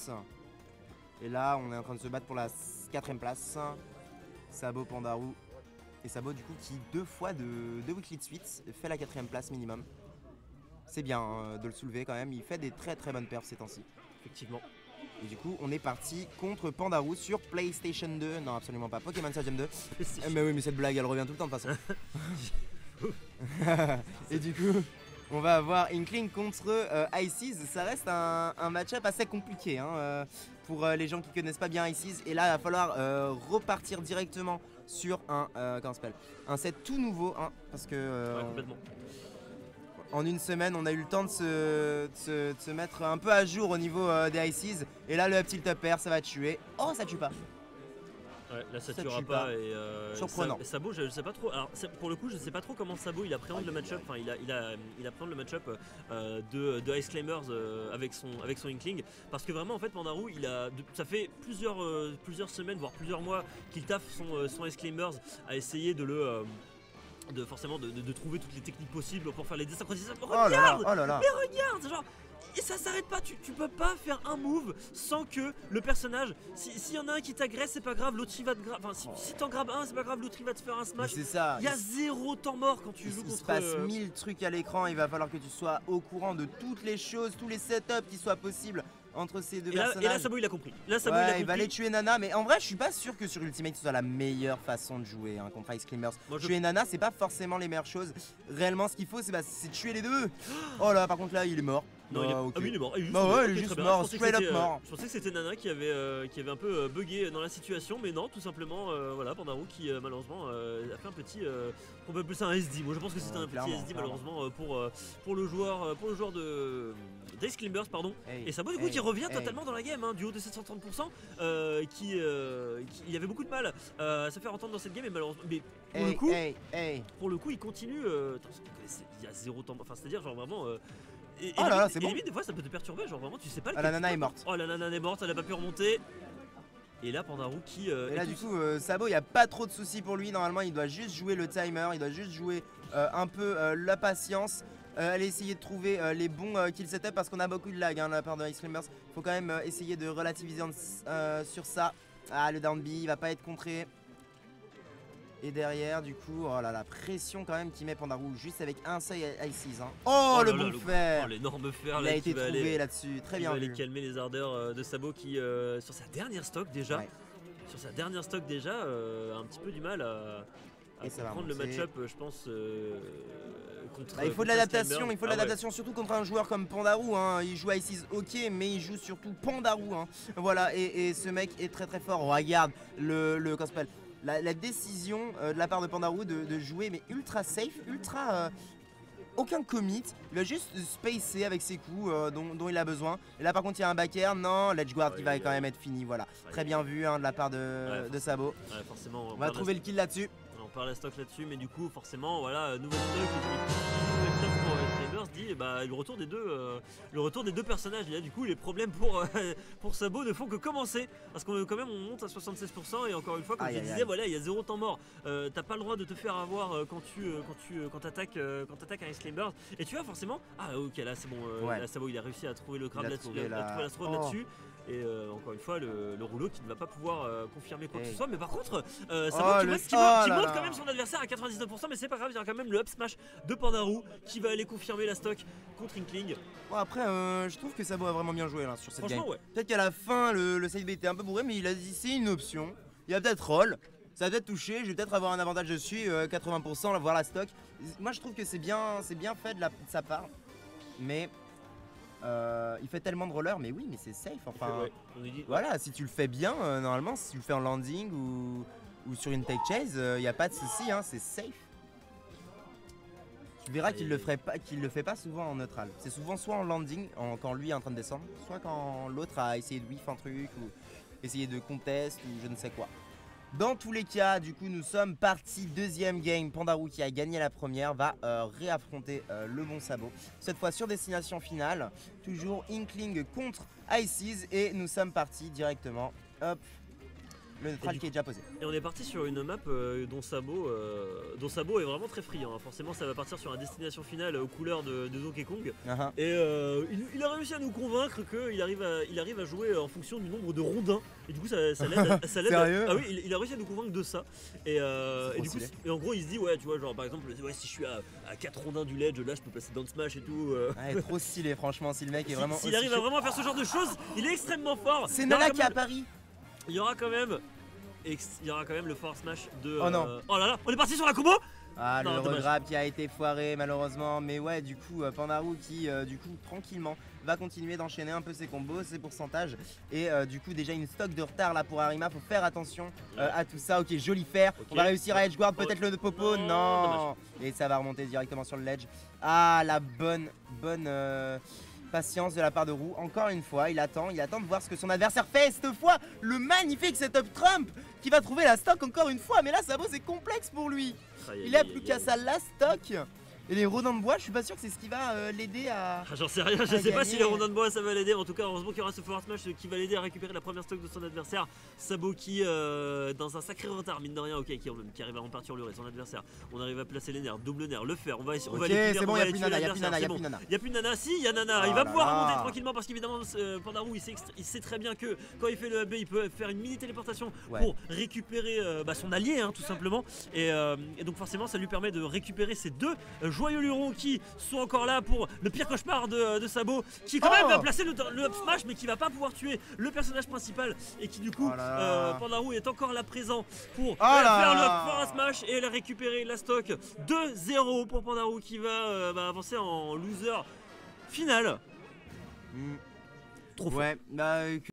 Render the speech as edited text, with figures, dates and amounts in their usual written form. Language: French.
place. Et là, on est en train de se battre pour la 4ème place. Sabo, Pandarou. Et Sabo, du coup, qui 2 fois de weekly de suite fait la 4ème place minimum. C'est bien de le soulever quand même. Il fait des très très bonnes perfs ces temps-ci. Effectivement. Et du coup, on est parti contre Pandarou sur PlayStation 2. Non, absolument pas. Pokémon Stadium 2. Mais oui, mais cette blague, elle revient tout le temps de toute façon. Et du coup, on va avoir Inkling contre Ices. Ça reste un match-up assez compliqué hein, pour les gens qui connaissent pas bien Ices. Et là, il va falloir repartir directement sur un set tout nouveau. Hein, parce que Ouais, complètement. en une semaine, on a eu le temps de se mettre un peu à jour au niveau des Ices. Et là, le petit top air, ça va tuer. Oh, ça tue pas. Ouais, là ça Ça tuera tue pas pas. et Surprenant. Sabo, je sais pas trop. Alors pour le coup, je sais pas trop comment Sabo il appréhende le match-up. Enfin, il appréhende le match-up de Ice Climbers avec son Inkling, parce que vraiment en fait Pandarou, ça fait plusieurs semaines voire plusieurs mois qu'il taffe son Ice Climbers à essayer de forcément de trouver toutes les techniques possibles pour faire les désynchronisations. Regarde, oh là là. mais regarde, genre. Et ça s'arrête pas, tu peux pas faire un move sans que le personnage, s'il y en a un qui t'agresse, c'est pas grave, l'autre il va te grave. Enfin, si t'en grabes un, c'est pas grave, l'autre il va te faire un smash. C'est ça. Il y a 0 temps mort quand tu joues contre. Il se passe 1000 trucs à l'écran, il va falloir que tu sois au courant de toutes les choses, tous les setups qui soient possibles entre ces deux personnages. Et là, Sabo il a compris. Là, Sabo ouais, il a compris. Il va aller tuer Nana, mais en vrai, je suis pas sûr que sur Ultimate ce soit la meilleure façon de jouer hein, contre Ice Climbers. Tuer Nana, c'est pas forcément les meilleures choses. Réellement, ce qu'il faut, c'est tuer les deux. Oh là, par contre, là, il est mort. Non, okay. il est mort. Il est juste mort, straight up mort. Je pensais que c'était Nana qui avait un peu bugué dans la situation, mais non, tout simplement, voilà, Pandarou qui malheureusement a fait un petit, on peut appeler ça un SD. Moi je pense que c'était un petit SD malheureusement pour le joueur de d'Ice Climbers, pardon. Et Sabo du coup qui revient totalement dans la game, hein, du haut de 730%, il avait beaucoup de mal à se faire entendre dans cette game, et malheureusement, mais pour le coup, il continue. Il y a 0 temps, enfin c'est à dire genre vraiment. Et oh là là, c'est bon. Limite, des fois ça peut te perturber, genre vraiment tu sais pas. Ah, la nana est morte. Oh, la nana est morte, elle a pas pu remonter. Et là, Pandarou qui. Et là, du coup, Sabo, il n'y a pas trop de soucis pour lui. Normalement, il doit juste jouer le timer, il doit juste jouer un peu la patience. Aller essayer de trouver les bons kill setup parce qu'on a beaucoup de lag hein, de la part de Ice Climbers. Faut quand même essayer de relativiser sur ça. Ah, le down B, il va pas être contré. Et derrière, du coup, oh là la pression quand même qui met Pandarou juste avec un seul Ices. Hein. Oh, le bon fer. Oh, l'énorme fer. Il a été trouvé là-dessus, très bien vu. Il va aller calmer les ardeurs de Sabo qui, sur sa dernière stock déjà, a un petit peu du mal à comprendre le match-up, je pense, contre. Il faut de l'adaptation, surtout contre un joueur comme Pandarou. Hein. Il joue Ices, ok, mais il joue surtout Pandarou. Hein. Voilà, et ce mec est très très fort. Oh, regarde comment ça s'appelle. La décision de la part de Pandarou de jouer mais ultra safe, ultra aucun commit, il va juste spacer avec ses coups dont il a besoin. Et là par contre il y a un back air, non, l'edge guard qui va quand même être fini, voilà. Très bien vu hein, de la part de Sabo. Ouais, forcément, on va trouver le kill là-dessus. On perd la stock là-dessus, mais du coup forcément voilà, nouvelle stock pour Slimers dit le retour des deux personnages. Et là du coup les problèmes pour Sabo ne font que commencer, parce qu'on quand même on monte à 76% et encore une fois comme je disais voilà, il y a 0 temps mort. T'as pas le droit de te faire avoir quand t'attaques un Ice Climbers, et tu vois forcément ok là c'est bon, là Sabo il a réussi à trouver le grab là-dessus, là-dessus. Et encore une fois le rouleau qui ne va pas pouvoir confirmer quoi que ce soit, mais par contre Sabo qui monte quand même son adversaire à 99%, mais c'est pas grave, il y aura quand même le up smash de Pandarou qui va aller confirmer la stock contre Inkling. Bon après je trouve que Sabo a vraiment bien joué là sur cette game. Ouais. Peut-être qu'à la fin le side B était un peu bourré, mais il a dit c'est une option, il va peut-être roll, ça va peut-être toucher, je vais peut-être avoir un avantage dessus, 80% voir la stock. Moi je trouve que c'est bien fait de sa part, mais il fait tellement de rollers, mais oui, mais c'est safe. Enfin, voilà, si tu le fais bien, normalement, si tu le fais en landing ou sur une take chase, il n'y a pas de souci, hein, c'est safe. Tu verras qu'il le fait pas souvent en neutral. C'est souvent soit en landing, quand lui est en train de descendre, soit quand l'autre a essayé de whiff un truc ou essayer de contest ou je ne sais quoi. Dans tous les cas, du coup, nous sommes partis deuxième game. Pandarou qui a gagné la première va réaffronter le bon Sabo. Cette fois sur destination finale. Toujours Inkling contre Ices. Et nous sommes partis directement. Hop. le neutral qui est déjà posé. Et on est parti sur une map dont Sabo est vraiment très friand. Forcément, ça va partir sur une destination finale aux couleurs de Donkey Kong. Et il a réussi à nous convaincre qu'il arrive à jouer en fonction du nombre de rondins. Et du coup, ça l'aide. Sérieux? Ah oui, il a réussi à nous convaincre de ça. Et du coup, et en gros, il se dit, ouais, tu vois, genre par exemple, ouais, si je suis à 4 rondins du ledge, là, je peux passer dans le smash et tout. Ouais, trop stylé, franchement. Si le mec est vraiment. S'il arrive à vraiment faire ce genre de choses, il est extrêmement fort. C'est Nana qui est à Paris. Il y aura quand même le forward smash de. Oh non. Oh là là, on est parti sur la combo. Ah, non, le dommage. regrab qui a été foiré malheureusement. Mais ouais, du coup, Pandarou qui, du coup, tranquillement va continuer d'enchaîner un peu ses combos, ses pourcentages. Et du coup, déjà une stock de retard là pour Arima. Faut faire attention à tout ça. Ok, joli fer. Okay. On va réussir à edgeguard peut-être le popo. Non. Et ça va remonter directement sur le ledge. Ah, la bonne patience de la part de Roux. Encore une fois, il attend de voir ce que son adversaire fait. Cette fois, le magnifique setup Trump qui va trouver la stock encore une fois. Mais là, Sabo, c'est complexe pour lui. Il a plus qu'à ça, la stock. Et les rodents de bois, je suis pas sûr que c'est ce qui va l'aider à. J'en sais rien, je sais pas si les rodents de bois ça va l'aider. En tout cas, heureusement qu'il y aura ce forward smash qui va l'aider à récupérer la première stock de son adversaire. Sabo qui, dans un sacré retard, mine de rien, ok, qui arrive à emparturer son adversaire. On arrive à placer les nerfs, double nerf, le fer. On va essayer. Ok, c'est bon, il n'y a plus Nana, il y a plus Nana, si, il y a Nana. Il va pouvoir remonter tranquillement parce qu'évidemment, Pandarou, il sait très bien que quand il fait le AB, il peut faire une mini téléportation pour récupérer son allié, tout simplement. Et donc, forcément, ça lui permet de récupérer ces deux joyeux lurons qui sont encore là pour le pire cauchemar de Sabo, qui quand même va placer le up smash, mais qui va pas pouvoir tuer le personnage principal. Et qui, du coup, Pandarou est encore là présent pour faire le up smash et récupérer la stock. 2-0 pour Pandarou qui va avancer en loser final. Trop fort. Ouais,